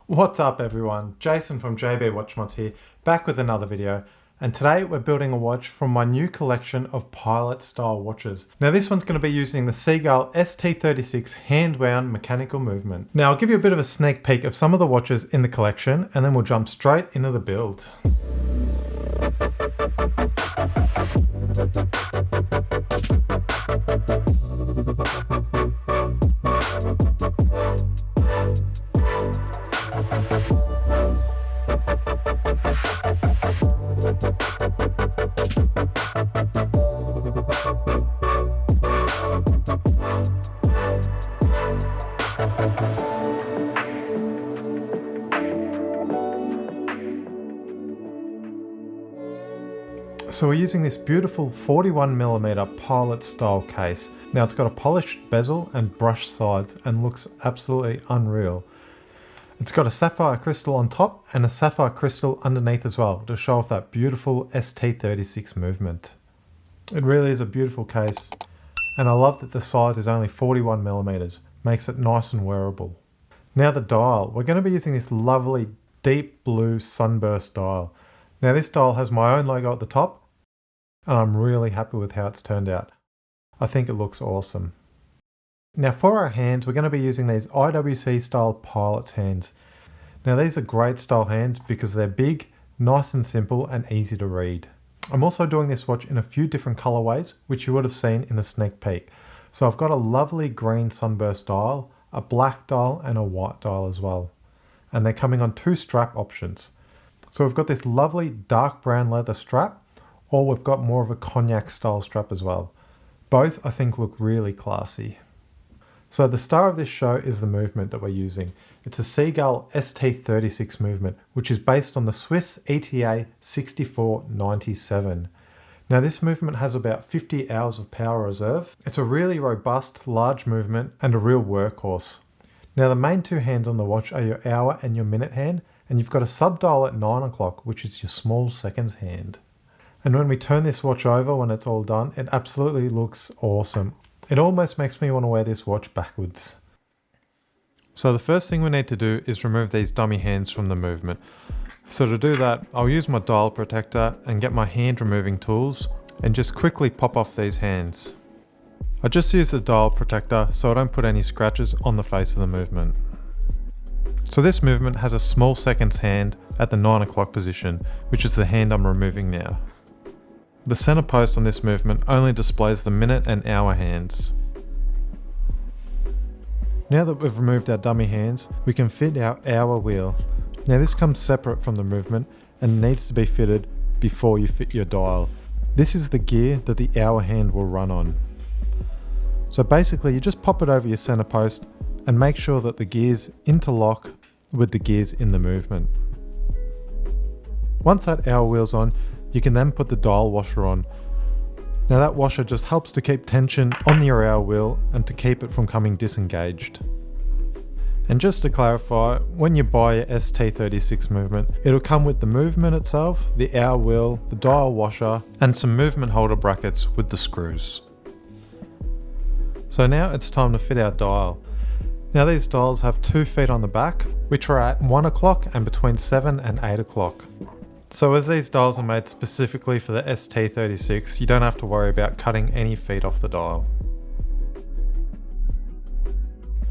What's up everyone, Jason from jb.watchmods here, back with another video, and today we're building a watch from my new collection of pilot style watches. Now this one's going to be using the Seagull ST36 hand-wound mechanical movement. Now I'll give you a bit of a sneak peek of some of the watches in the collection and then we'll jump straight into the build. So we're using this beautiful 41mm pilot style case. Now it's got a polished bezel and brushed sides and looks absolutely unreal. It's got a sapphire crystal on top and a sapphire crystal underneath as well to show off that beautiful ST36 movement. It really is a beautiful case and I love that the size is only 41mm, makes it nice and wearable. Now the dial, we're going to be using this lovely deep blue sunburst dial. Now this dial has my own logo at the top and I'm really happy with how it's turned out. I think it looks awesome. Now for our hands, we're going to be using these IWC style pilot's hands. Now these are great style hands because they're big, nice and simple and easy to read. I'm also doing this watch in a few different colorways, which you would have seen in the sneak peek. So I've got a lovely green sunburst dial, a black dial and a white dial as well. And they're coming on two strap options. So we've got this lovely dark brown leather strap, or we've got more of a cognac style strap as well. Both I think look really classy. So the star of this show is the movement that we're using. It's a Seagull ST36 movement, which is based on the Swiss ETA 6497. Now this movement has about 50 hours of power reserve. It's a really robust, large movement and a real workhorse. Now the main two hands on the watch are your hour and your minute hand, and you've got a sub-dial at 9 o'clock, which is your small seconds hand. And when we turn this watch over when it's all done, it absolutely looks awesome. It almost makes me want to wear this watch backwards. So the first thing we need to do is remove these dummy hands from the movement. So to do that, I'll use my dial protector and get my hand removing tools and just quickly pop off these hands. I just use the dial protector so I don't put any scratches on the face of the movement. So this movement has a small seconds hand at the 9 o'clock position, which is the hand I'm removing now. The center post on this movement only displays the minute and hour hands. Now that we've removed our dummy hands, we can fit our hour wheel. Now this comes separate from the movement and needs to be fitted before you fit your dial. This is the gear that the hour hand will run on. So basically you just pop it over your center post and make sure that the gears interlock with the gears in the movement. Once that hour wheel's on, you can then put the dial washer on. Now that washer just helps to keep tension on your hour wheel and to keep it from coming disengaged. And just to clarify, when you buy your ST36 movement, it'll come with the movement itself, the hour wheel, the dial washer, and some movement holder brackets with the screws. So now it's time to fit our dial. Now these dials have 2 feet on the back, which are at 1 o'clock and between 7 and 8 o'clock. So as these dials are made specifically for the ST36, you don't have to worry about cutting any feet off the dial.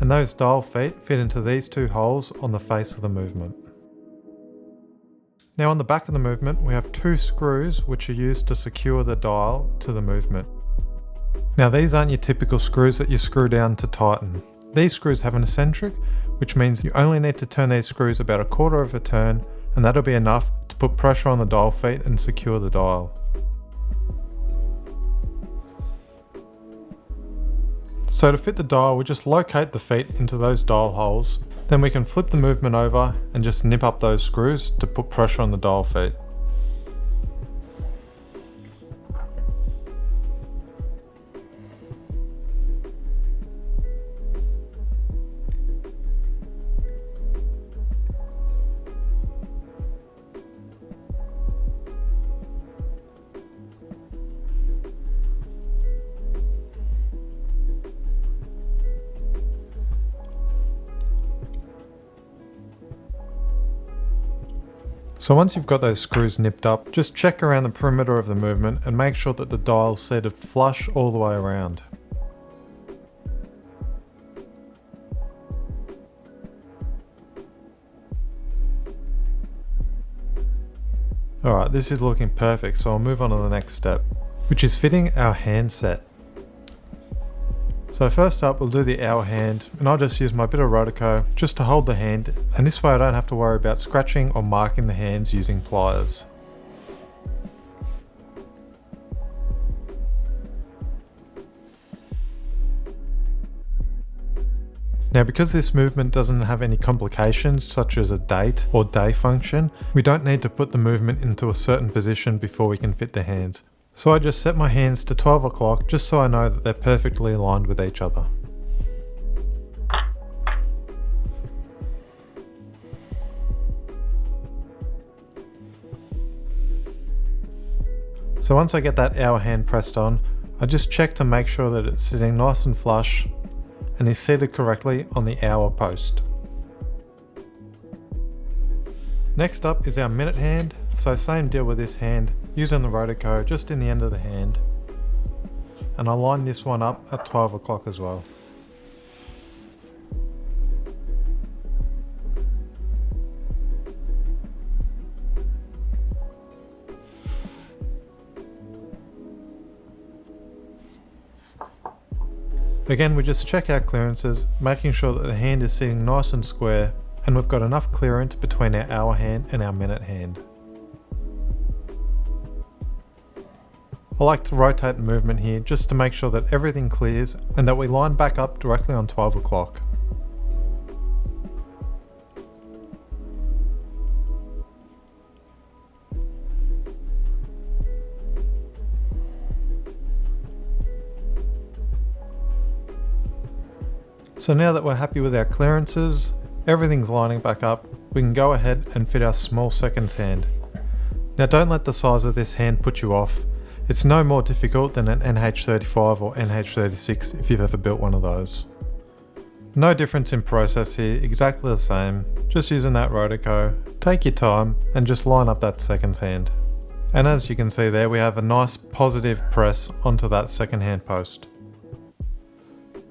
And those dial feet fit into these 2 holes on the face of the movement. Now on the back of the movement, we have 2 screws which are used to secure the dial to the movement. Now these aren't your typical screws that you screw down to tighten. These screws have an eccentric, which means you only need to turn these screws about a quarter of a turn, and that'll be enough to put pressure on the dial feet and secure the dial. So to fit the dial, we just locate the feet into those dial holes, then we can flip the movement over and just nip up those screws to put pressure on the dial feet. So once you've got those screws nipped up, just check around the perimeter of the movement and make sure that the dial's seated flush all the way around. Alright, this is looking perfect, so I'll move on to the next step, which is fitting our hand set. So first up we'll do the hour hand, and I'll just use my bit of Rotico just to hold the hand, and this way I don't have to worry about scratching or marking the hands using pliers. Now because this movement doesn't have any complications such as a date or day function, we don't need to put the movement into a certain position before we can fit the hands. So I just set my hands to 12 o'clock just so I know that they're perfectly aligned with each other. So once I get that hour hand pressed on, I just check to make sure that it's sitting nice and flush and is seated correctly on the hour post. Next up is our minute hand, so same deal with this hand, using the Rotico just in the end of the hand. And I line this one up at 12 o'clock as well. Again, we just check our clearances, making sure that the hand is sitting nice and square, and we've got enough clearance between our hour hand and our minute hand. I like to rotate the movement here just to make sure that everything clears and that we line back up directly on 12 o'clock. So now that we're happy with our clearances, everything's lining back up, we can go ahead and fit our small seconds hand. Now don't let the size of this hand put you off. It's no more difficult than an NH35 or NH36 if you've ever built one of those. No difference in process here, exactly the same, just using that Rotico. Take your time and just line up that second hand. And as you can see there, we have a nice positive press onto that second hand post.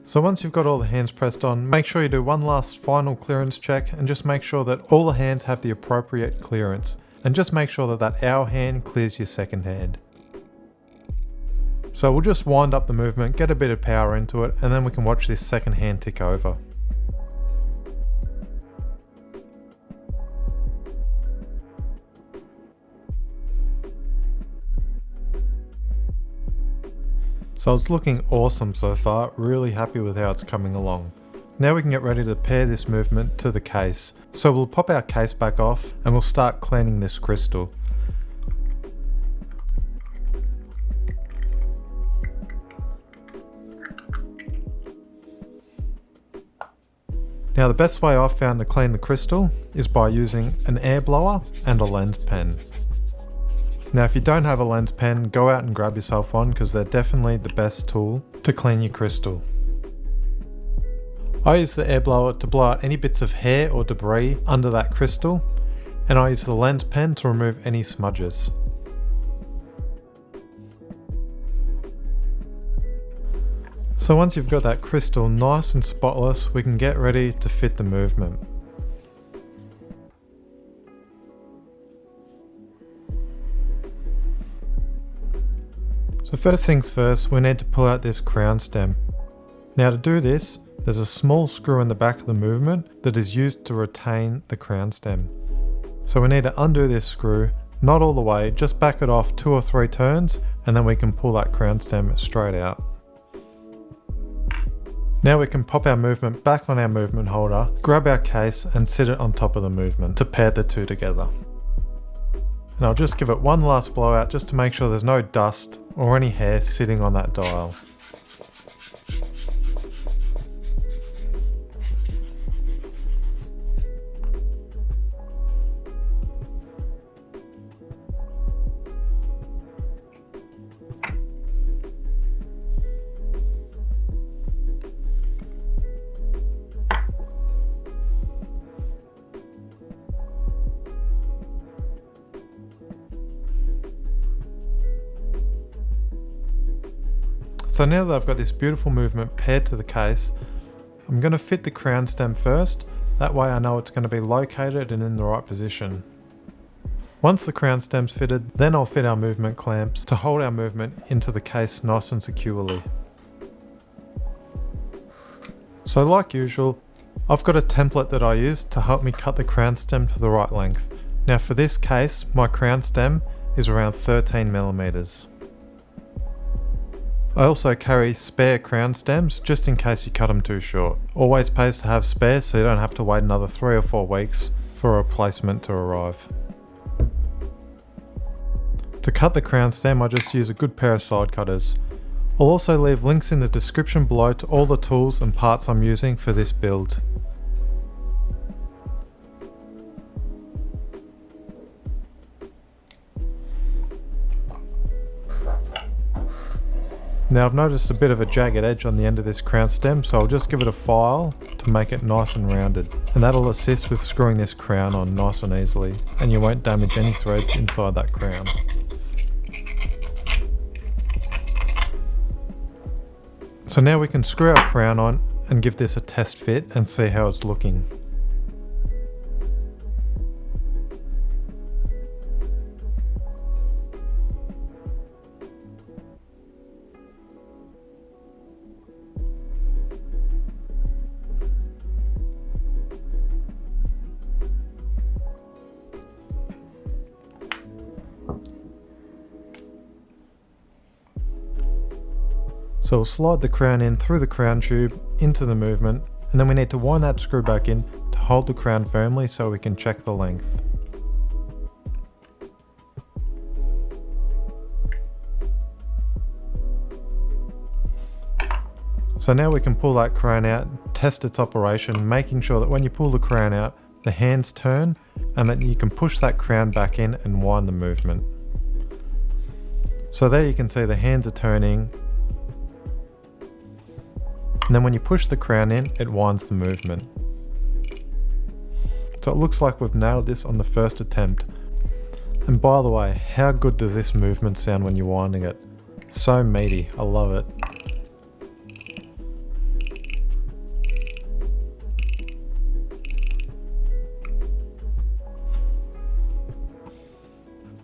So once you've got all the hands pressed on, make sure you do one last final clearance check and just make sure that all the hands have the appropriate clearance. And just make sure that that hour hand clears your second hand. So we'll just wind up the movement, get a bit of power into it, and then we can watch this second hand tick over. So it's looking awesome so far, really happy with how it's coming along. Now we can get ready to pair this movement to the case. So we'll pop our case back off and we'll start cleaning this crystal. Now the best way I've found to clean the crystal is by using an air blower and a lens pen. Now if you don't have a lens pen, go out and grab yourself one because they're definitely the best tool to clean your crystal. I use the air blower to blow out any bits of hair or debris under that crystal, and I use the lens pen to remove any smudges. So once you've got that crystal nice and spotless, we can get ready to fit the movement. So first things first, we need to pull out this crown stem. Now to do this, there's a small screw in the back of the movement that is used to retain the crown stem. So we need to undo this screw, not all the way, just back it off 2 or 3 turns, and then we can pull that crown stem straight out. Now we can pop our movement back on our movement holder, grab our case and sit it on top of the movement to pair the two together. And I'll just give it one last blowout just to make sure there's no dust or any hair sitting on that dial. So now that I've got this beautiful movement paired to the case, I'm going to fit the crown stem first. That way I know it's going to be located and in the right position. Once the crown stem's fitted, then I'll fit our movement clamps to hold our movement into the case nice and securely. So like usual, I've got a template that I use to help me cut the crown stem to the right length. Now for this case, my crown stem is around 13mm. I also carry spare crown stems just in case you cut them too short. Always pays to have spares so you don't have to wait another 3 or 4 weeks for a replacement to arrive. To cut the crown stem, I just use a good pair of side cutters. I'll also leave links in the description below to all the tools and parts I'm using for this build. Now I've noticed a bit of a jagged edge on the end of this crown stem, so I'll just give it a file to make it nice and rounded. And that'll assist with screwing this crown on nice and easily, and you won't damage any threads inside that crown. So now we can screw our crown on and give this a test fit and see how it's looking. So we'll slide the crown in through the crown tube into the movement, and then we need to wind that screw back in to hold the crown firmly so we can check the length. So now we can pull that crown out, test its operation, making sure that when you pull the crown out, the hands turn and that you can push that crown back in and wind the movement. So there you can see the hands are turning. And then when you push the crown in, it winds the movement. So it looks like we've nailed this on the first attempt. And by the way, how good does this movement sound when you're winding it? So meaty, I love it.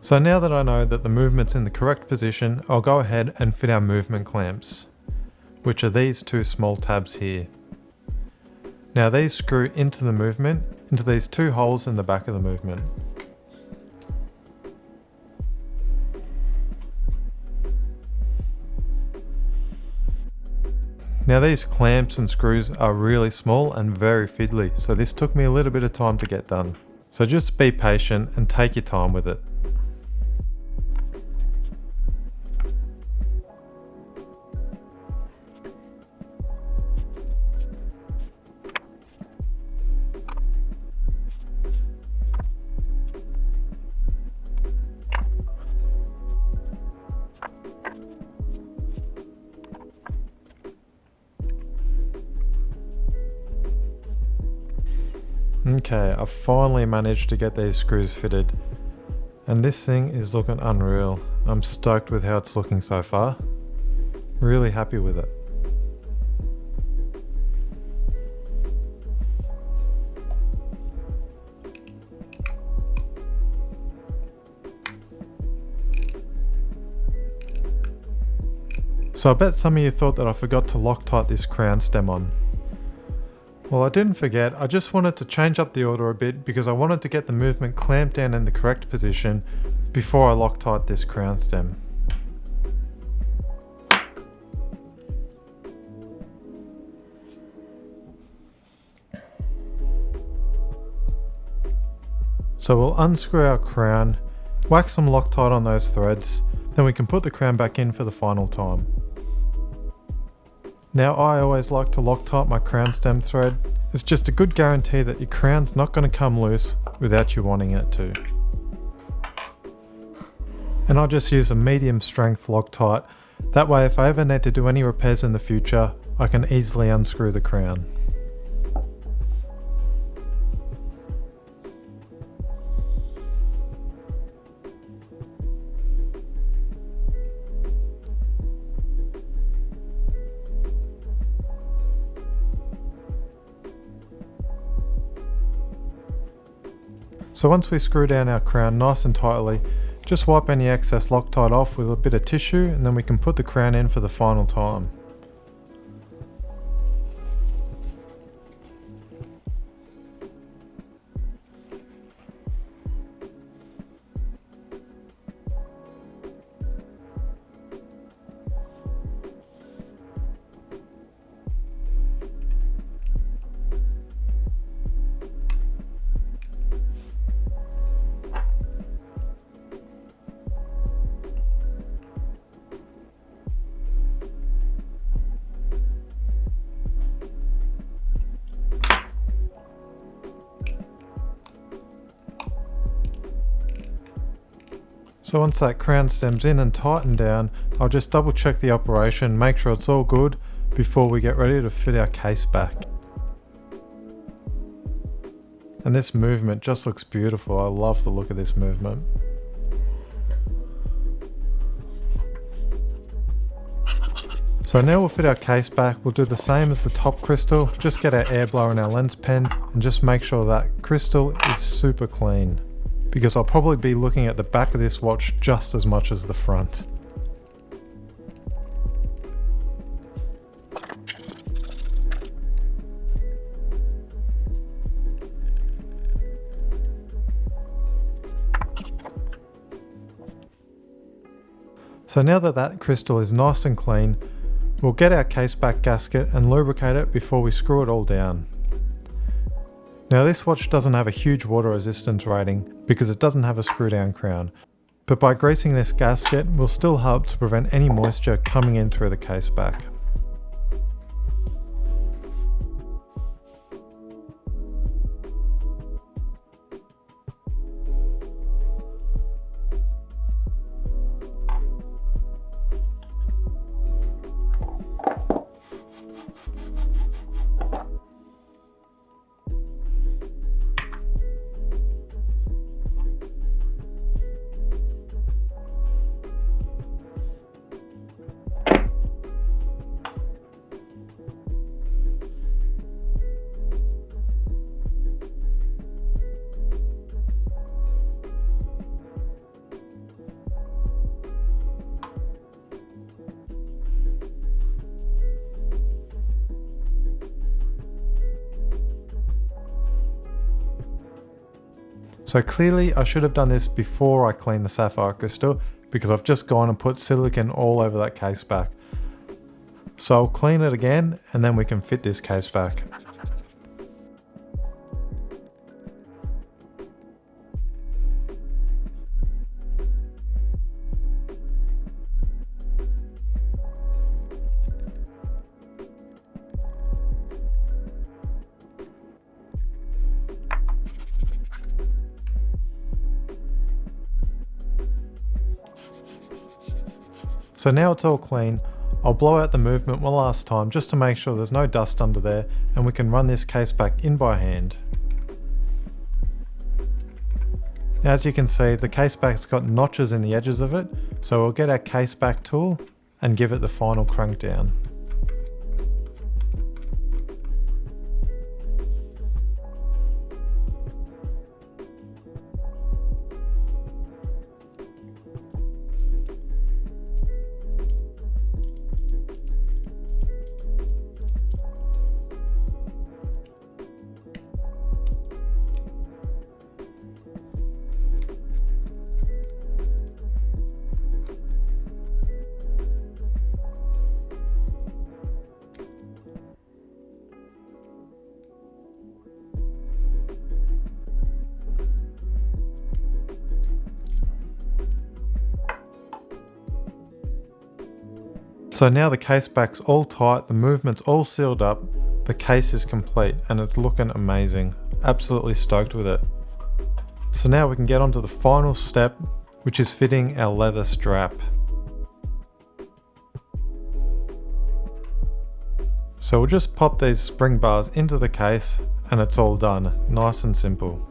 So now that I know that the movement's in the correct position, I'll go ahead and fit our movement clamps, which are these 2 small tabs here. Now these screw into the movement, into these 2 holes in the back of the movement. Now these clamps and screws are really small and very fiddly, so this took me a little bit of time to get done. So just be patient and take your time with it. Okay, I've finally managed to get these screws fitted, and this thing is looking unreal. I'm stoked with how it's looking so far. Really happy with it. So I bet some of you thought that I forgot to Loctite this crown stem on. Well, I didn't forget, I just wanted to change up the order a bit because I wanted to get the movement clamped down in the correct position before I Loctite this crown stem. So we'll unscrew our crown, whack some Loctite on those threads, then we can put the crown back in for the final time. Now I always like to Loctite my crown stem thread. It's just a good guarantee that your crown's not going to come loose without you wanting it to. And I'll just use a medium strength Loctite. That way if I ever need to do any repairs in the future, I can easily unscrew the crown. So once we screw down our crown nice and tightly, just wipe any excess Loctite off with a bit of tissue, and then we can put the crown in for the final time. So once that crown stem's in and tightened down, I'll just double check the operation, make sure it's all good before we get ready to fit our case back. And this movement just looks beautiful. I love the look of this movement. So now we'll fit our case back. We'll do the same as the top crystal, just get our air blower and our lens pen and just make sure that crystal is super clean, because I'll probably be looking at the back of this watch just as much as the front. So now that crystal is nice and clean, we'll get our case back gasket and lubricate it before we screw it all down. Now this watch doesn't have a huge water resistance rating because it doesn't have a screw down crown, but by greasing this gasket will still help to prevent any moisture coming in through the case back. So clearly I should have done this before I cleaned the sapphire crystal, because I've just gone and put silicone all over that case back. So I'll clean it again and then we can fit this case back. So now it's all clean, I'll blow out the movement one last time just to make sure there's no dust under there, and we can run this case back in by hand. Now, as you can see, the case back's got notches in the edges of it, so we'll get our case back tool and give it the final crank down. So now the case back's all tight, the movement's all sealed up, the case is complete and it's looking amazing. Absolutely stoked with it. So now we can get on to the final step, which is fitting our leather strap. So we'll just pop these spring bars into the case and it's all done, nice and simple.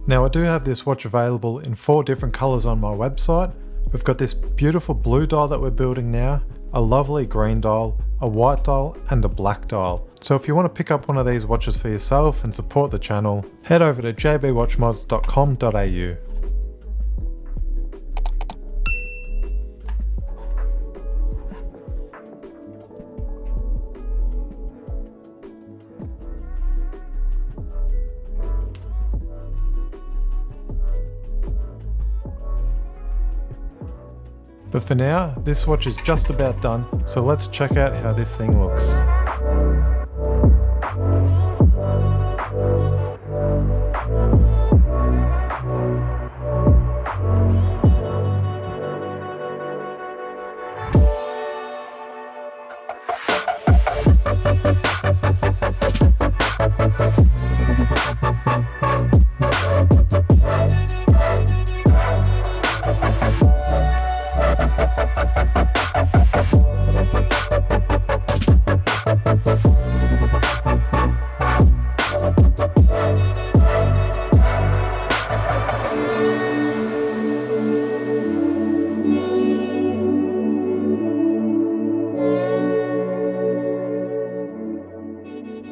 Now I do have this watch available in 4 different colours on my website. We've got this beautiful blue dial that we're building now, a lovely green dial, a white dial and a black dial. So if you want to pick up one of these watches for yourself and support the channel, head over to jb.watchmods.com.au. But for now, this watch is just about done, so let's check out how this thing looks.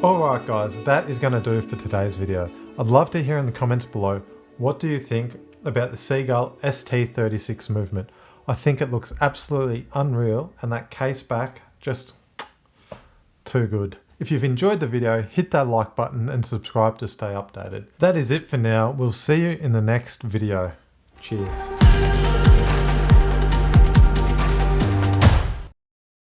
Alright guys, that is going to do it for today's video. I'd love to hear in the comments below, what do you think about the Seagull ST36 movement? I think it looks absolutely unreal, and that case back, just too good. If you've enjoyed the video, hit that like button and subscribe to stay updated. That is it for now. We'll see you in the next video. Cheers.